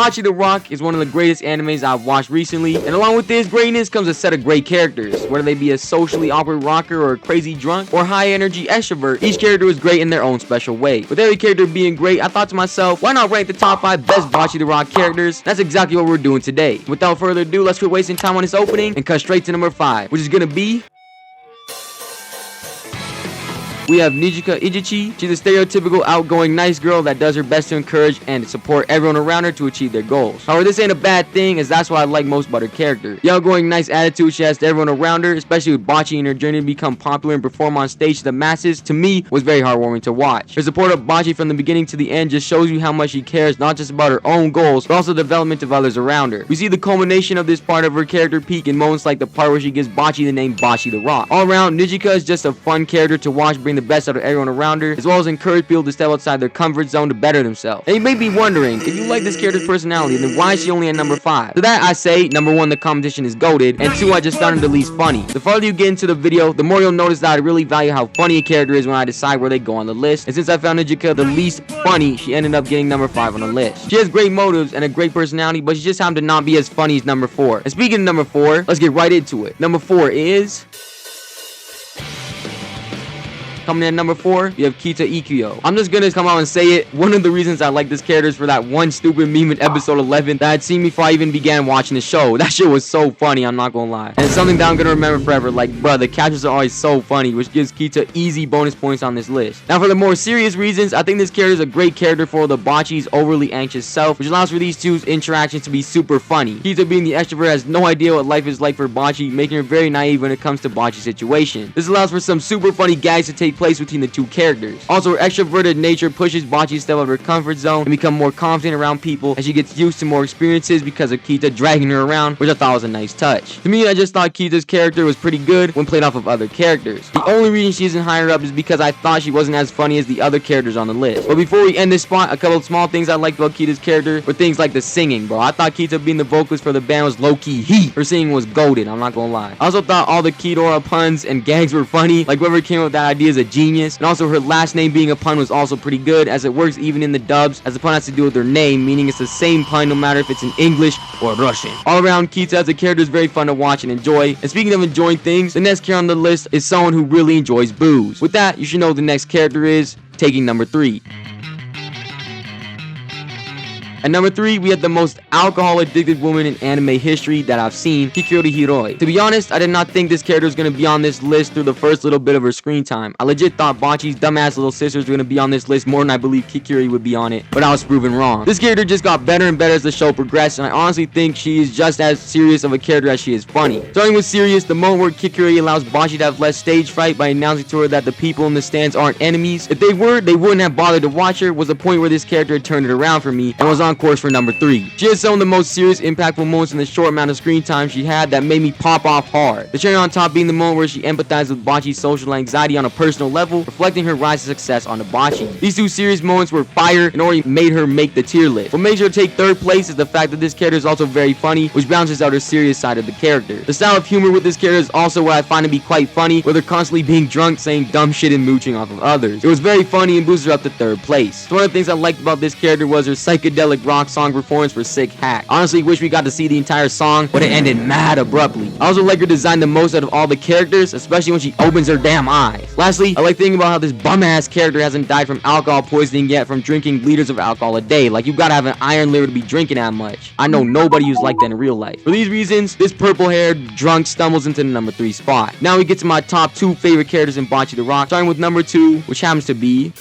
Bocchi the Rock is one of the greatest animes I've watched recently, and along with this greatness comes a set of great characters. Whether they be a socially awkward rocker or a crazy drunk or high energy extrovert, each character is great in their own special way. With every character being great, I thought to myself, why not rank the top 5 best Bocchi the Rock characters? That's exactly what we're doing today. Without further ado, let's quit wasting time on this opening and cut straight to number 5, which is gonna be... we have Nijika Ijichi. She's a stereotypical outgoing nice girl that does her best to encourage and support everyone around her to achieve their goals. However, this ain't a bad thing, as that's what I like most about her character. The outgoing nice attitude she has to everyone around her, especially with Bocchi and her journey to become popular and perform on stage to the masses, to me was very heartwarming to watch. Her support of Bocchi from the beginning to the end just shows you how much she cares not just about her own goals, but also the development of others around her. We see the culmination of this part of her character peak in moments like the part where she gives Bocchi the name Bocchi the Rock. All around, Nijika is just a fun character to watch bring the best out of everyone around her, as well as encourage people to step outside their comfort zone to better themselves. And you may be wondering, if you like this character's personality, then why is she only at number 5? To that I say, number 1, the competition is goated, and 2, I just found her the least funny. The farther you get into the video, the more you'll notice that I really value how funny a character is when I decide where they go on the list, and since I found Nijika the least funny, she ended up getting number 5 on the list. She has great motives and a great personality, but she just happened to not be as funny as number 4. And speaking of number 4, let's get right into it. Number 4 is... coming in at number 4, we have Ikuyo. I'm just gonna come out and say it. One of the reasons I like this character is for that one stupid meme in episode 11 that I'd seen before I even began watching the show. That shit was so funny, I'm not gonna lie. And it's something that I'm gonna remember forever. Like, bruh, the captures are always so funny, which gives Kita easy bonus points on this list. Now, for the more serious reasons, I think this character is a great character for the Bocchi's overly anxious self, which allows for these two's interactions to be super funny. Kita, being the extrovert, has no idea what life is like for Bocchi, making her very naive when it comes to Bocchi's situation. This allows for some super funny gags to take place between the two characters. Also, her extroverted nature pushes Bocchi to step out of her comfort zone and become more confident around people as she gets used to more experiences because of Kita dragging her around, which I thought was a nice touch. To me, I just thought Kita's character was pretty good when played off of other characters. The only reason she isn't higher up is because I thought she wasn't as funny as the other characters on the list. But before we end this spot, a couple of small things I liked about Kita's character were things like the singing, bro. I thought Kita being the vocalist for the band was low-key heat. Her singing was goated, I'm not gonna lie. I also thought all the Kidora puns and gags were funny. Like, whoever came up with that idea is a genius. And also, her last name being a pun was also pretty good, as it works even in the dubs, as the pun has to do with her name, meaning it's the same pun no matter if it's in English or Russian. All around, Kita as a character is very fun to watch and enjoy. And speaking of enjoying things, the next character on the list is someone who really enjoys booze. With that, you should know the next character is taking number 3. At number 3, we have the most alcohol-addicted woman in anime history that I've seen, Kikuri Hiroi. To be honest, I did not think this character was going to be on this list through the first little bit of her screen time. I legit thought Bocchi's dumbass little sisters were going to be on this list more than I believe Kikuri would be on it, but I was proven wrong. This character just got better and better as the show progressed, and I honestly think she is just as serious of a character as she is funny. Starting with serious, the moment where Kikuri allows Bocchi to have less stage fright by announcing to her that the people in the stands aren't enemies. If they were, they wouldn't have bothered to watch her, was the point where this character had turned it around for me and was on course for number 3. She has some of the most serious, impactful moments in the short amount of screen time she had that made me pop off hard. The cherry on top being the moment where she empathized with Bocchi's social anxiety on a personal level, reflecting her rise to success on the Bocchi. These two serious moments were fire and already made her make the tier list. What makes her take 3rd place is the fact that this character is also very funny, which balances out her serious side of the character. The style of humor with this character is also what I find to be quite funny, where they're constantly being drunk, saying dumb shit and mooching off of others. It was very funny and boosted her up to 3rd place. So one of the things I liked about this character was her psychedelic rock song performance for Sick Hack. Honestly, wish we got to see the entire song, but it ended mad abruptly. I also like her design the most out of all the characters, especially when she opens her damn eyes. Lastly, I like thinking about how this bum-ass character hasn't died from alcohol poisoning yet from drinking liters of alcohol a day. Like, you gotta have an iron liver to be drinking that much. I know nobody who's like that in real life. For these reasons, this purple-haired drunk stumbles into the number 3 spot. Now we get to my top 2 favorite characters in Bocchi the Rock, starting with number 2, which happens to be...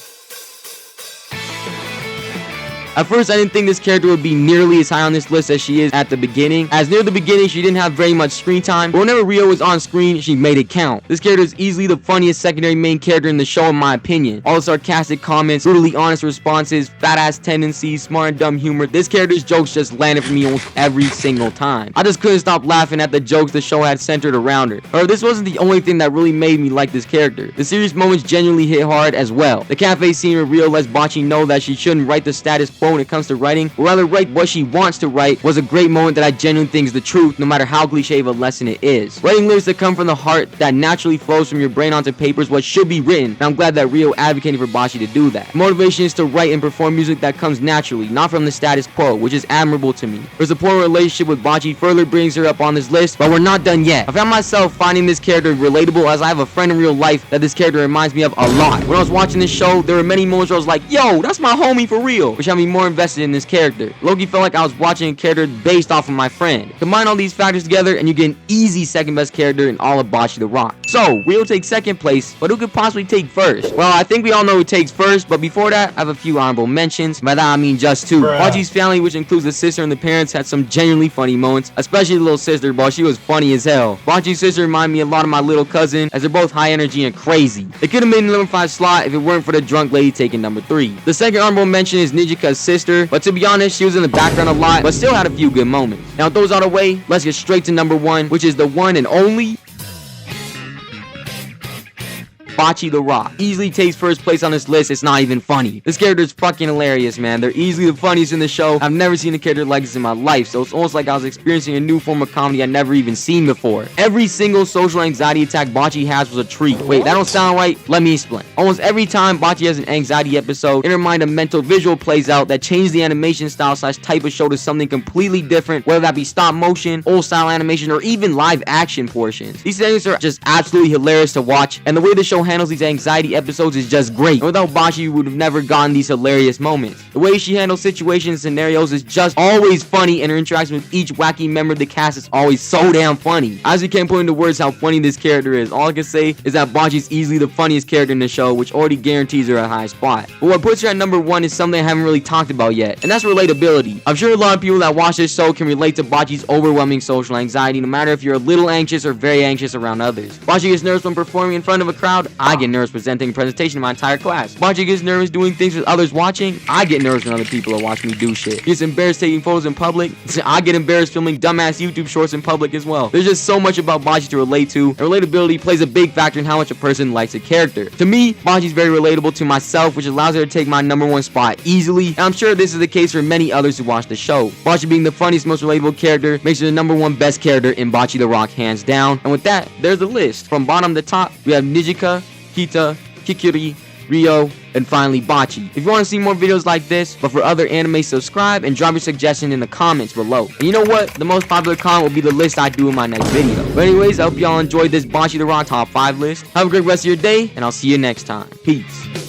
At first, I didn't think this character would be nearly as high on this list as she is at the beginning, as near the beginning she didn't have very much screen time, but whenever Ryo was on screen, she made it count. This character is easily the funniest secondary main character in the show in my opinion. All the sarcastic comments, brutally honest responses, fat ass tendencies, smart and dumb humor, this character's jokes just landed for me almost every single time. I just couldn't stop laughing at the jokes the show had centered around her. However, this wasn't the only thing that really made me like this character. The serious moments genuinely hit hard as well. The cafe scene where Ryo lets Bocchi know that she shouldn't write the status quo quote when it comes to writing, or rather write what she wants to write, was a great moment that I genuinely think is the truth, no matter how cliche of a lesson it is. Writing lyrics that come from the heart, that naturally flows from your brain onto paper is what should be written, and I'm glad that Ryo advocated for Bocchi to do that. Motivation is to write and perform music that comes naturally, not from the status quo, which is admirable to me. Her supporting relationship with Bocchi further brings her up on this list, but we're not done yet. I found myself finding this character relatable, as I have a friend in real life that this character reminds me of a lot. When I was watching this show, there were many moments where I was like, yo, that's my homie for real, which had me more invested in this character. Loki felt like I was watching a character based off of my friend. Combine all these factors together and you get an easy second best character in all of Bocchi the Rock. So, Ryo takes second place, but who could possibly take first? Well, I think we all know who takes first, but before that, I have a few honorable mentions. By that I mean just two. Bocchi's family, which includes the sister and the parents, had some genuinely funny moments, especially the little sister, but she was funny as hell. Bocchi's sister reminded me a lot of my little cousin, as they're both high energy and crazy. They could have made the number 5 slot if it weren't for the drunk lady taking number 3. The second honorable mention is Nijika's sister, but to be honest, she was in the background a lot, but still had a few good moments. Now with those out of the way, let's get straight to number 1, which is the one and only Bocchi the Rock. Easily takes first place on this list. It's not even funny. This character is fucking hilarious, man. They're easily the funniest in the show. I've never seen a character like this in my life, so it's almost like I was experiencing a new form of comedy I'd never even seen before. Every single social anxiety attack Bocchi has was a treat. Wait, that don't sound right? Let me explain. Almost every time Bocchi has an anxiety episode, in her mind a mental visual plays out that changes the animation style / type of show to something completely different, whether that be stop motion, old style animation, or even live action portions. These things are just absolutely hilarious to watch, and the way the show handles these anxiety episodes is just great. And without Bocchi, we would have never gotten these hilarious moments. The way she handles situations and scenarios is just always funny, and her interaction with each wacky member of the cast is always so damn funny. I honestly can't put into words how funny this character is. All I can say is that Bocchi is easily the funniest character in the show, which already guarantees her a high spot. But what puts her at number 1 is something I haven't really talked about yet, and that's relatability. I'm sure a lot of people that watch this show can relate to Bocchi's overwhelming social anxiety, no matter if you're a little anxious or very anxious around others. Bocchi gets nervous when performing in front of a crowd. I get nervous presenting a presentation to my entire class. Bocchi gets nervous doing things with others watching. I get nervous when other people are watching me do shit. He gets embarrassed taking photos in public. I get embarrassed filming dumbass YouTube shorts in public as well. There's just so much about Bocchi to relate to, and relatability plays a big factor in how much a person likes a character. To me, Bocchi's very relatable to myself, which allows her to take my number 1 spot easily, and I'm sure this is the case for many others who watch the show. Bocchi being the funniest, most relatable character makes her the number 1 best character in Bocchi the Rock, hands down. And with that, there's the list. From bottom to top, we have Nijika, Kita, Kikuri, Ryo, and finally Bocchi. If you want to see more videos like this, but for other anime, subscribe and drop your suggestion in the comments below. And you know what? The most popular comment will be the list I do in my next video. But anyways, I hope y'all enjoyed this Bocchi the Rock top 5 list. Have a great rest of your day, and I'll see you next time. Peace.